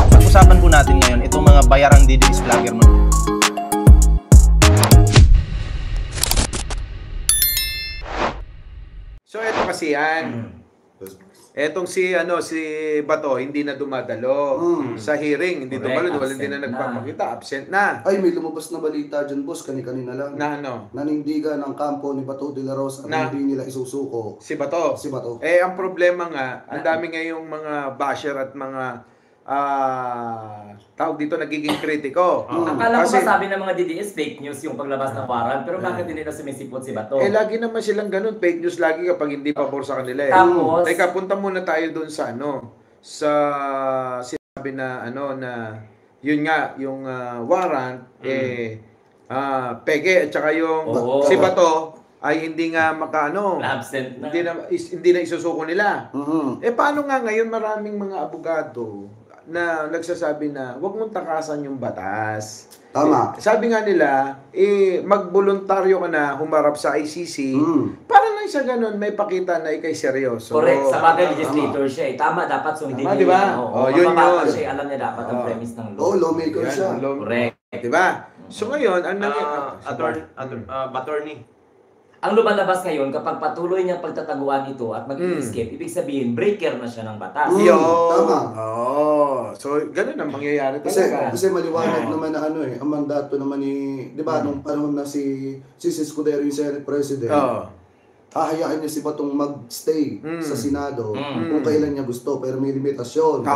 Pag-usapan po natin ngayon itong mga bayarang DDS vlogger mo. So ito kasi yan. Etong si Bato hindi na dumadalo sa hearing, hindi dumalo, hindi na nagpapakita, absent na. Ay, may lumabas na balita dyan, boss, kanina lang. Na ano? Nanindigan ng kampo ni Bato de la Rosa na hindi nila isusuko. Si Bato. Si Bato. Eh ang problema nga, ang dami ngayong mga basher at mga tawag dito nagiging kritiko. Akala ko ba sabi ng mga DDS fake news yung paglabas ng warrant, pero bakit hindi na sumisipot si Bato? Eh lagi naman silang ganun, fake news lagi kapag hindi pabor sa kanila eh. Tapos, teka, punta muna tayo doon sa sa sinabi na na yun nga yung warrant peke at saka yung si Bato ay hindi nga absent na. Hindi na isusuko nila. Eh paano nga ngayon maraming mga abogado na nagsasabi na huwag mong takasan yung batas. Tama. Sabi nga nila, magboluntaryo ka na humarap sa ICC para lang sa ganun may pakita na ikay seryoso. Correct. Sa bagay legislator siya eh. Tama, dapat sundin niya. Diba? Yun. Siya, alam niya dapat ang premise ng law. Lawmaker siya. Correct. Diba? So ngayon, Attorney. Ang lumalabas ngayon, kapag patuloy niyang pagtataguan ito at mag-escape, ibig sabihin, breaker na siya ng batas. Tama. So, ganun ang mangyayari talaga. Kasi maliwanag naman na ang mandato naman ni, di ba, nung panahon na si Escudero yung Senate President, hahayaan niya si Batong mag-stay sa Senado kung kailan niya gusto, pero may limitasyon.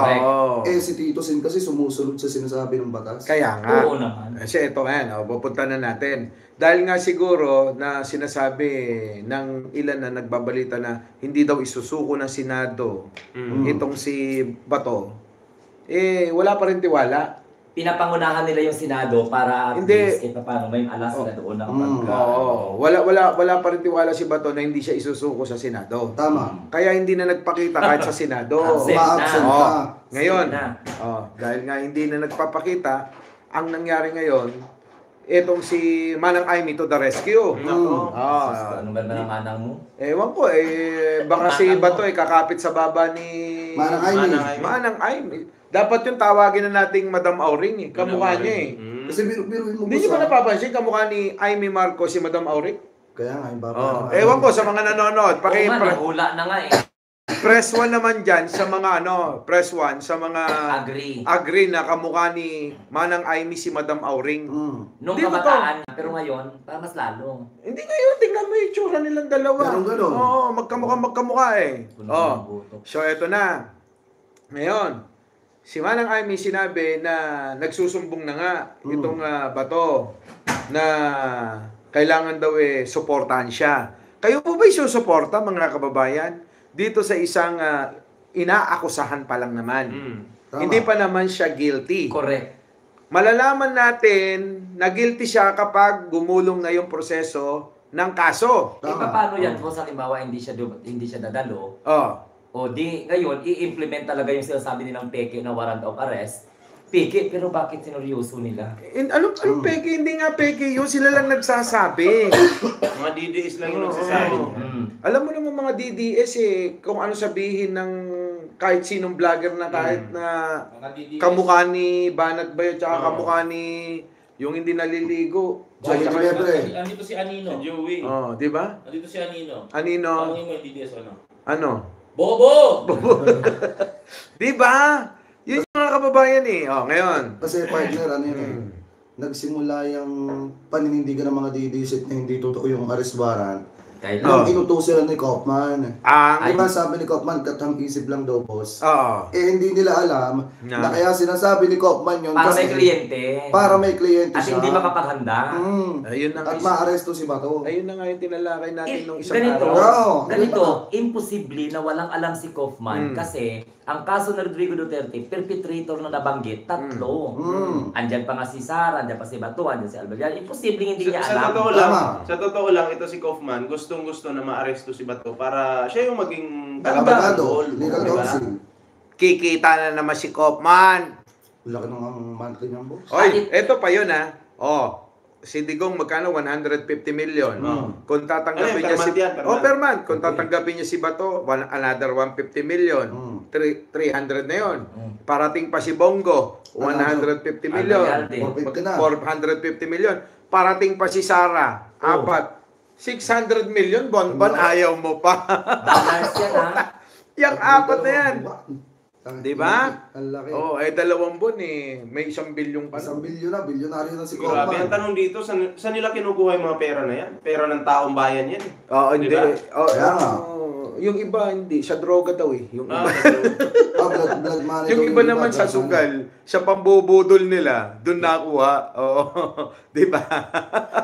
Si Tito Sin kasi sumusunod sa sinasabi ng batas. Kaya nga. Oo naman. Kasi ito pupunta na natin. Dahil nga siguro na sinasabi ng ilan na nagbabalita na hindi daw isusuko ng Senado itong si Bato, wala pa rin tiwala. Pinapangunahan nila yung Senado para hindi paano may alas na doon ng wala pa rin tiwala si Bato na hindi siya isusuko sa Senado. Tama. Kaya hindi na nagpakita kahit sa Senado. Ma-absent na. Ngayon, dahil nga hindi na nagpapakita, ang nangyari ngayon, etong si Manang Aimee to the rescue. Ano ba ng manang mo? Ewan ko, baka si Bato kakapit sa baba ni Manang Aimee. Dapat yung tawagin na nating Madam Auring kamukha niya Kasi biruin mo Hindi niyo ba napapansin kamukha ni Aimee Marcos si Madam Auring? Kaya nga, yung baba. Ewan ko sa mga nanonood. Hula na nga Press 1 naman dyan sa mga press 1 sa mga agree na kamukha ni Manang Aimee si Madam Auring. Nung kabataan, pero ngayon, mas lalo. Hindi ngayon, tingnan mo yung itsura nilang dalawa. Ganun. Magkamukha So eto na. Ngayon, si Manang Aimee sinabi na nagsusumbong na nga itong Bato na kailangan daw suportahan siya. Kayo po ba isusuporta mga kababayan? Dito sa isang inaakusahan pa lang naman. Hindi pa naman siya guilty. Correct. Malalaman natin na guilty siya kapag gumulong na yung proseso ng kaso. Paano yan kung sa halimbawa hindi siya dadalo? O di ngayon i-implement talaga yung sinasabi nilang peke na warrant of arrest. Peke, pero bakit sineryoso nila? Anong peke? Hindi nga peke yun. Sila lang nagsasabi. Mga DDS lang yung nagsasabi. Alam mo naman mga DDS kung ano sabihin ng kahit sinong vlogger na kahit na kamukha ni Banat Bayo tsaka kamukha ni yung hindi naliligo. Andito si Anino. Si Joey. Di ba? Andito si Anino. Anino? Ang yung DDS Ano? Bobo! Di ba? Yun yung mga kababayan ngayon. Kasi partner, nagsimula yung paninindigan ng mga DDS na hindi totoo yung arrest warrant. Nung inutos sila ni Kaufman. Di ba sabi ni Kaufman, katang-isip lang daw, boss? Hindi nila alam na kaya sinasabi ni Kaufman yun para may kliyente. Para may kliyente at siya. hindi makapaghanda. At ma-aresto si Bato. Ayun na nga yung tinalakay natin nung isang Ganito, imposible na walang alam si Kaufman kasi ang kaso ng Rodrigo Duterte, perpetrator na nabanggit, 3. Andyan pa nga si Sara, andyan pa si Bato, andyan si Albayal. Imposible hindi niya alam. Sa totoo lang, ito si Kaufman, gustong-gusto na ma-aresto si Bato para siya yung maging abogado, legal counsel. Kikita na naman si Kaufman. Laki ng monthly niya, boss. Oy, eto pa yun si Digong magkano 150 million. Kung tatanggapin Ano niya yan, si per month yan, per month. Kung tatanggapin niya si Bato, another 150 million. 300 na 'yon. Parating pa si Bongo, 150 million. Albayalde. 450 million. Parating pa si Sara, apat. 600 million bon ayaw mo pa. Balance yan, ha? Yang apat na yan. Di ba? Ang laki. Oh, 2 buwan eh. May 1 bilyon pa. 1 bilyon na, bilyonaryo na si Grabe, ang Kaufman. tanong dito, saan nila kinukuha yung mga pera na yan? Pera ng taong bayan yan eh. Oo, hindi. Diba? Oh, Kaya nga. yung iba hindi. Sa droga daw eh. Yung iba, Blood money yung daw iba naman sa blood money. sugal, sa pambubudol nila, doon nakuha. Oo. Di ba?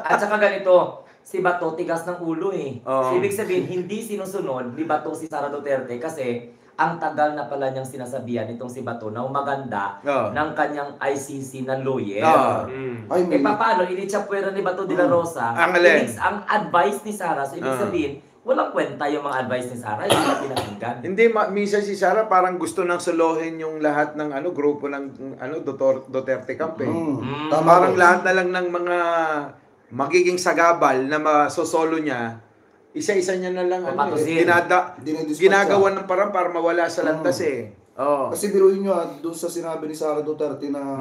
At saka ganito, si Bato tigas ng ulo eh. Oo. So, ibig sabihin, hindi sinusunod ni Bato si Sara Duterte kasi ang tagal na pala niyang sinasabihan itong si Bato na umaganda Oo. ng kanyang ICC na lawyer. Oo. Ay, Eh paano, inichapwera ni Bato de la Rosa, Ang alin? ang advice ni Sara, so ibig Oo. sabihin, walang kwenta yung mga advice ni Sara, hindi na pinakinggan. Hindi, minsan si Sara parang gusto nang suluhin yung lahat ng grupo ng Duterte camp eh. Tama Parang po. lahat na lang ng mga magiging sagabal na masosolo niya, isa-isa niya na lang Papatusin. Dinedispatch ginagawa ng parang para mawala sa landas eh. Oo. Kasi biruin nyo doon sa sinabi ni Sara Duterte na,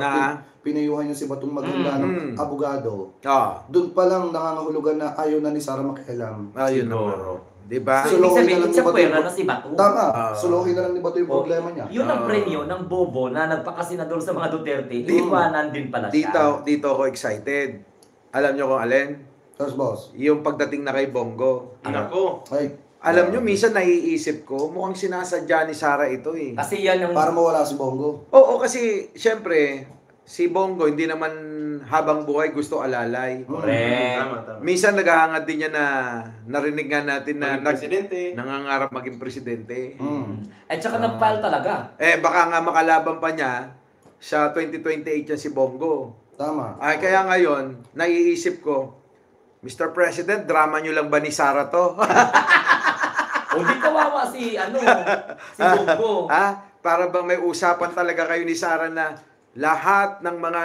pinayuhan niya si Batong maganda ng abogado. Ah, Doon pa lang nakangahulugan na ayaw na ni Sara makialam. ayun naman. 'Di ba? So, ibig Suluhin na sabihin, lang ni inichapwera Bato. na si Bato. Tama, Ah. suluhin na lang ni Bato yung problema niya. Yun ang premyo ng bobo na nagpakasenador sa mga Duterte, iwanan din pala siya. Dito ako excited. Alam niyo kung alin? Tapos boss, Yung pagdating na kay Bongo. Nako. ay, Alam niyo, minsan naiisip ko, mukhang sinasadya ni Sara ito eh. Kasi yan ang... para mawala si Bongo. Oo, kasi syempre, si Bongo hindi naman habang buhay gusto alalay. Correct. Tama. Minsan naghahangad din niya na narinig nga natin na Maging presidente. nangangarap maging presidente. At saka nag-file talaga. Baka nga makalaban pa niya sa 2028 yan si Bongo. Tama. Ay, kaya ngayon, naiisip ko, Mr. President, drama nyo lang ba ni Sara to? O di kawawa si Bongo. Para bang may usapan talaga kayo ni Sara na lahat ng mga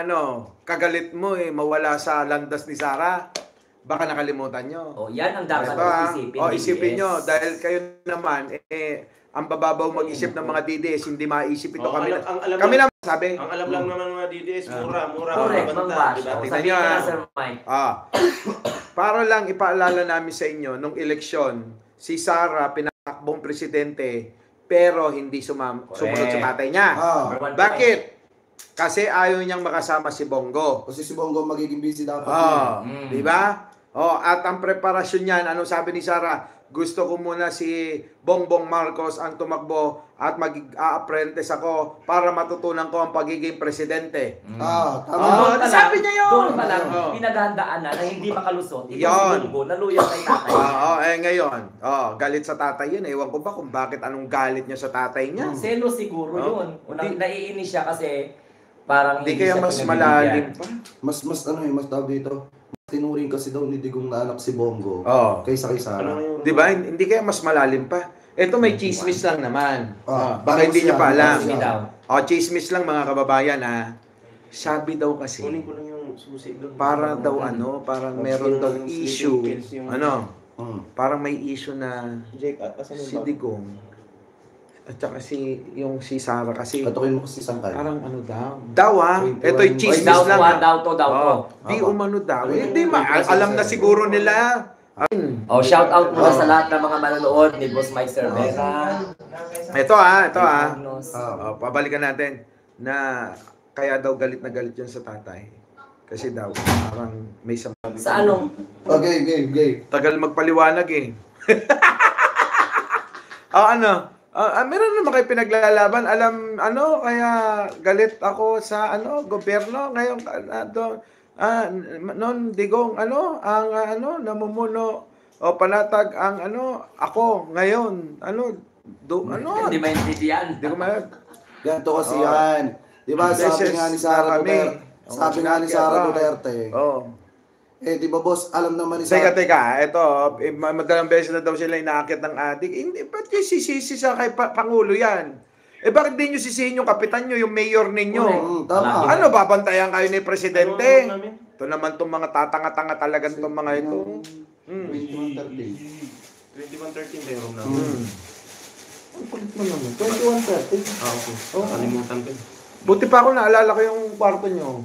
kagalit mo mawala sa landas ni Sara? Baka nakalimutan nyo. O yan ang dapat isipin. Isipin DDS. nyo, dahil kayo naman, ang bababaw mag-isip ng mga DDS, hindi maisip ito. Kami naman sabi. Ang alam lang naman ng mga DDS, mura. Correct, mabanta, Mang Bash. diba? O, Tingnan sabihin nyo, ko na, Sir Mike. Para lang ipaalala namin sa inyo, nung eleksyon, si Sara pinatakbong presidente, pero hindi sumunod sa tatay niya. Bakit? Kasi ayaw niyang makasama si Bongo. Kasi si Bongo magiging busy dapat. Di ba? At ang preparasyon niyan, anong sabi ni Sara? Gusto ko muna si Bongbong Marcos ang tumakbo at mag-a-apprentice ako para matutunan ko ang pagiging presidente. Tama. Sabi niya yun! Doon pa lang, pinaghandaan na hindi makalusot. Ito si Bongo, naluyan kay tatay. Ngayon, galit sa tatay yun. Ewan ko ba kung bakit anong galit niya sa tatay niya. Selo siguro yun. Unang naiinis siya kasi parang Hindi kaya siya mas pinagbibigyan. malalim pa. Mas tawag dito. Tinuring kasi daw ni Digong na anak si Bongo kaysa kay Sara. Di ba? Hindi kaya mas malalim pa. Ito may chismis lang naman. Baka Bago hindi niyo siya, pa alam. bago siya. Chismis lang mga kababayan Sabi daw kasi, Kunin ko lang yung susi doon. para daw parang meron daw Yung issue. sleeping pills, yung- Parang may issue na Jake, asan si Digong at saka si Sara kasi Patukin mo kasi sangkay. parang daw. Ito yung 21. chismis lang. Daw to. Di umano daw. Hindi alam na siguro nila. Shout out muna sa lahat ng mga manonood ni Boss Mike Cervera. Ito Agnos. pabalikan natin na kaya daw galit na galit yan sa tatay. Kasi daw parang may Sa anong? Okay. tagal magpaliwanag meron naman kayo pinaglalaban. Kaya galit ako sa gobyerno ngayon noon Digong namumuno o panatag ang ako ngayon Hindi maintindihan. Di ko Ganito kasi yan. Di ba sabi nga ni Sara Duterte. Sabi nga ni Sara Duterte. Di ba boss, alam naman ni Sara. Teka, ito, madalang beses na daw sila inaakit ng adik. Hindi, ba't yung sisisi sa kay Pangulo yan? Bakit di nyo sisihin yung kapitan nyo, yung mayor ninyo? Tama. Babantayan kayo ni Presidente? Ito naman itong mga tatanga-tanga talaga itong mga ito. 2130. 2113 meron na. Ang kulit mo naman. 2130. Okay. Oo. Kalimutan ko. Buti pa ako naalala ko yung kwarto nyo.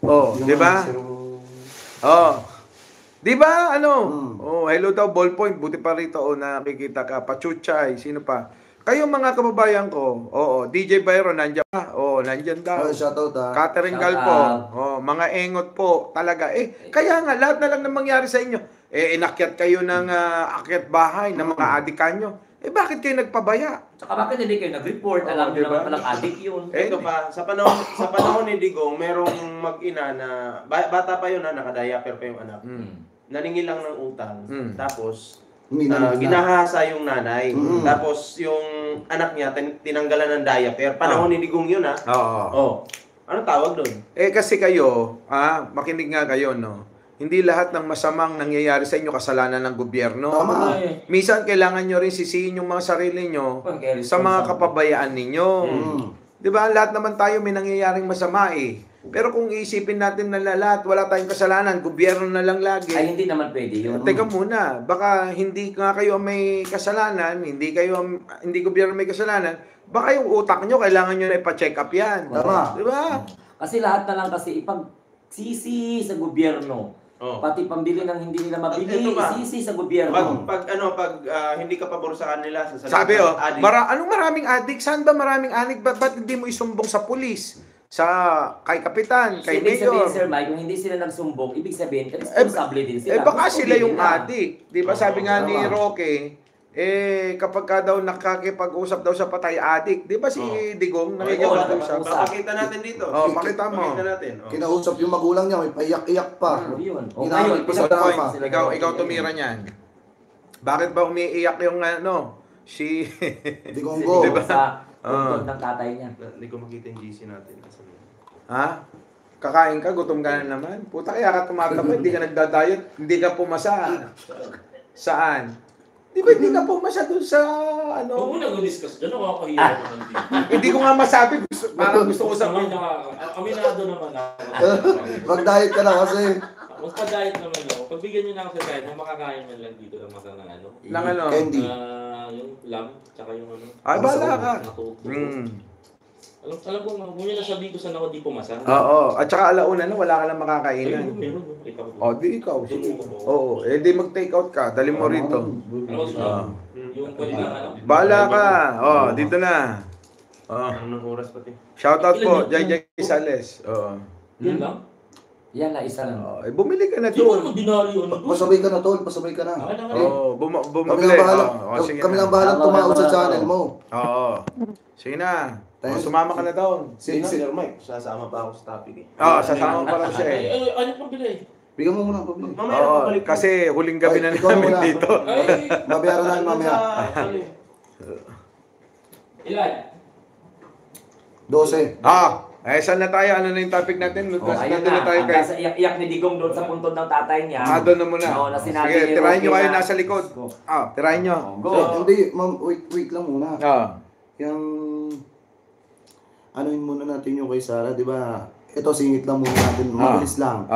Oh, di ba? Oh. Di ba? Ano? Oh, hello daw, ballpoint. Buti pa rito. Oh, nakikita ka. Pachuchay. Sino pa? Kayo mga kababayan ko. Oo, DJ Byron, nandiyan pa. Oo, nandiyan daw. Shoutout Catherine Galpo. Oh, mga engot po. Talaga. Kaya nga, lahat na lang na mangyari sa inyo. Inakyat kayo ng akyat bahay ng mga adikan nyo. Bakit kayo nagpabaya? Saka bakit hindi kayo nag-report? Alam nyo naman palang adik yun. Ito pa, sa panahon ni Digong, merong mag-ina na, bata pa yun na, nakadiaper pa yung anak. Naningil lang ng utang. Tapos, ginahasa yung nanay. Tapos, yung anak niya, tinanggalan ng diaper. Panahon ni Digong yun, ha? Oo. Ano tawag doon? Kasi kayo, makinig nga kayo, no? Hindi lahat ng masamang nangyayari sa inyo kasalanan ng gobyerno. Tama. Minsan kailangan nyo rin sisihin yung mga sarili nyo sa mga kapabayaan ninyo. Di ba? Lahat naman tayo may nangyayaring masama eh. Pero kung iisipin natin na lahat, wala tayong kasalanan, gobyerno na lang lagi. Ay, hindi naman pwede yun. Teka muna, baka hindi nga kayo may kasalanan, hindi gobyerno may kasalanan, baka yung utak nyo, kailangan nyo na ipa-check up yan. Tama. Di ba? Kasi lahat na lang kasi ipagsisi sa gobyerno. Pati pambili ng hindi nila mabili, sisi sa gobyerno. Pag hindi ka pabor sa kanila, sabi anong maraming adik? Saan ba maraming adik? Ba't hindi mo isumbong sa pulis? Kay kapitan, kay ibig mayor? sabihin, Sir Mike, kung hindi sila nagsumbong, ibig sabihin, responsable din sila. Baka sila yung adik. Di ba sabi nga ni Roque, kapag ka daw nakakipag-usap daw sa patay adik, di ba si Digong nakikipag-usap? Pakita natin dito. Pakita mo. Pakita natin. Kinausap yung magulang niya, may paiyak-iyak pa. Yun. Ginamit pa sa drama. Ikaw tumira niyan. Bakit ba umiiyak yung si Digonggo. Diba? Sa tungkol ng tatay niya. Hindi ko makita yung GC natin. Ha? Kakain ka, gutom ka na naman. Puta, kaya ka tumataba, hindi ka nagda-diet, hindi ka pumasa. Saan? Di ba hindi ka pumasa dun sa Huwag mo nag-discuss dyan, nakakahiya naman dito. Hindi ko nga masabi, parang gusto ko sabihin. Aminado naman ako. Mag-diet ka na kasi. Magpa-diet naman ako. Pagbigyan nyo na ako sa diet, makakain man lang dito ng masa ng ano. Lang ano? Candy. Yung lamb, tsaka yung ano. Ay, bahala ka. Alam ko, huwag nyo na sabihin ko saan ako di pumasa. Oo, at saka alauna na, wala ka lang makakainan. Meron. Di ikaw. Oo, di mag-take out ka, dali mo rito. Yung pwede na ano. Bahala ka. Dito na. Anong oras pati? Shoutout po, Jai Sales. Yun lang? Yan na, isa lang. Bumili ka na Di mo doon. naman dinali yun. Pasabay ka na, tol. Pasabay ka na. Bumili. Kami lang bahala tumawag sa channel mo. Sige na. Sumama ka na doon. Sir Mike, sasama pa ako sa topic eh. Sasama pa lang siya eh. Ano pang bili? Bigyan mo muna ang pabili. Mamaya Kasi huling gabi na Ay, ikaw namin muna. dito. Mabayaran namin mamaya. Ilan? 12. Saan na tayo? Ano na yung topic natin? Ayun Nandun na tayo hanggang sa iyak-iyak ni Digong doon sa puntod ng tatay niya. doon na muna. Na sinabi Sige, ni tirahin nyo Roque kayo na- nasa likod. Tirahin nyo. Hindi, ma'am, wait lang muna. Ah. Yung anuin muna natin yung kay Sarah, di ba? Ito, singit lang muna natin, mabilis lang.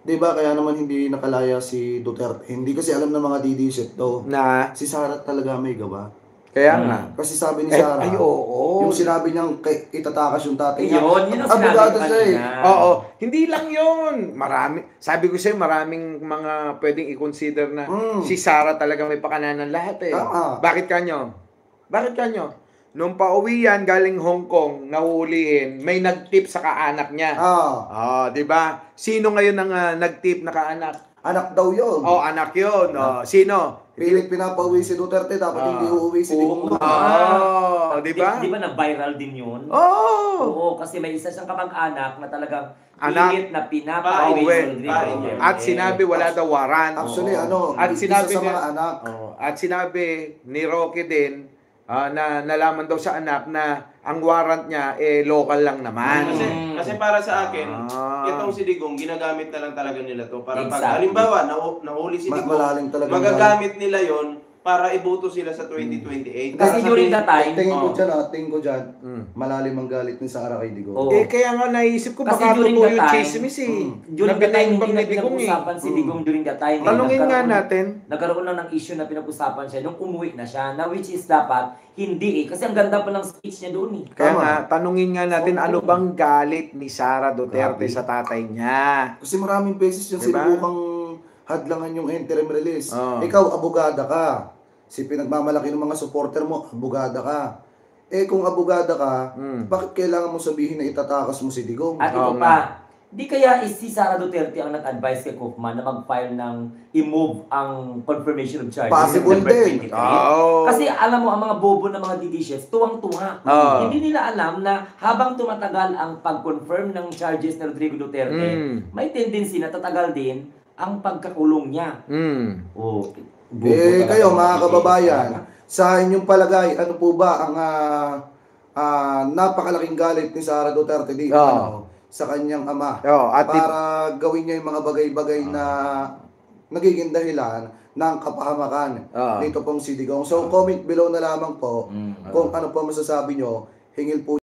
Di ba, kaya naman hindi nakalaya si Duterte. Hindi kasi alam ng mga DDS to. Si Sarah talaga may gawa. Kaya nga. Kasi sabi ni Sarah, yung sinabi niyang itatakas yung tatay niya. Yun ang sinabi abogado ko siya eh. kanina. Hindi lang yun. Sabi ko sa'yo, maraming mga pwedeng i-consider na si Sarah talaga may pakananan lahat eh. Tama. Bakit kanyo? Nung pauwi yan, galing Hong Kong, nahuhulihin, may nag-tip sa kaanak niya. Di ba? Sino ngayon ang nag-tip na kaanak? Anak daw yun. Anak yun. Sino? Pilit pinapauwi si Duterte, dapat hindi uuwi si Digong. Di ba? Di ba nag-viral din yun? Oo. Kasi may isa siyang kamag-anak na talagang Anak. pilit na pinapauwi. At sinabi wala daw warrant. Actually, At sinabi isa sa niya- mga anak. At sinabi ni Roque din na nalaman daw sa anak na ang warrant niya local lang naman. Kasi para sa akin, itong si Digong, ginagamit na lang talaga nila to. Para pag Exactly. halimbawa, nahuli si Digong, Malalim talaga. magagamit nila yon para iboto sila sa 2028. Kasi during that time, tingin ko dyan, malalim ang galit ni Sara kay Digong. Oo. Kaya nga naisip ko, Kasi baka during totoo that yung time, chismis eh. during that time, hindi na Digong eh. pinag-usapan si Digong during that time. Tanungin nga natin. Nagkaroon lang ng issue na pinag-usapan siya nung umuwi na siya, na which is dapat hindi eh. Kasi ang ganda pa ng speech niya doon eh. Kaya Tama. nga, tanungin nga natin, Oo. ano bang galit ni Sara Duterte Grabe. sa tatay niya? Kasi maraming beses yung Diba? sinubukang hadlangan yung interim release. Oo. Ikaw, abogada ka. Si pinagmamalaki ng mga supporter mo, abogada ka. Kung abogada ka, bakit kailangan mo sabihin na itatakas mo si Digong? At ito Oo pa, di kaya si Sara Duterte ang nag-advise kay Kaufman na mag-file ng i-move ang confirmation of charges Possible September din. 23. Oo. Kasi alam mo, ang mga bobo ng mga DDSHs, tuwang-tuwa. Oo. Hindi nila alam na habang tumatagal ang pag-confirm ng charges ni Rodrigo Duterte, may tendency na tatagal din ang pagkakulong niya. Oh, Kayo mga kababayan, sa inyong palagay, ano po ba ang napakalaking galit ni Sara Duterte dito sa kanyang ama para gawin niya yung mga bagay-bagay na nagiging dahilan ng kapahamakan dito pong si Digong. So comment below na lamang po kung ano po masasabi nyo. Hingil po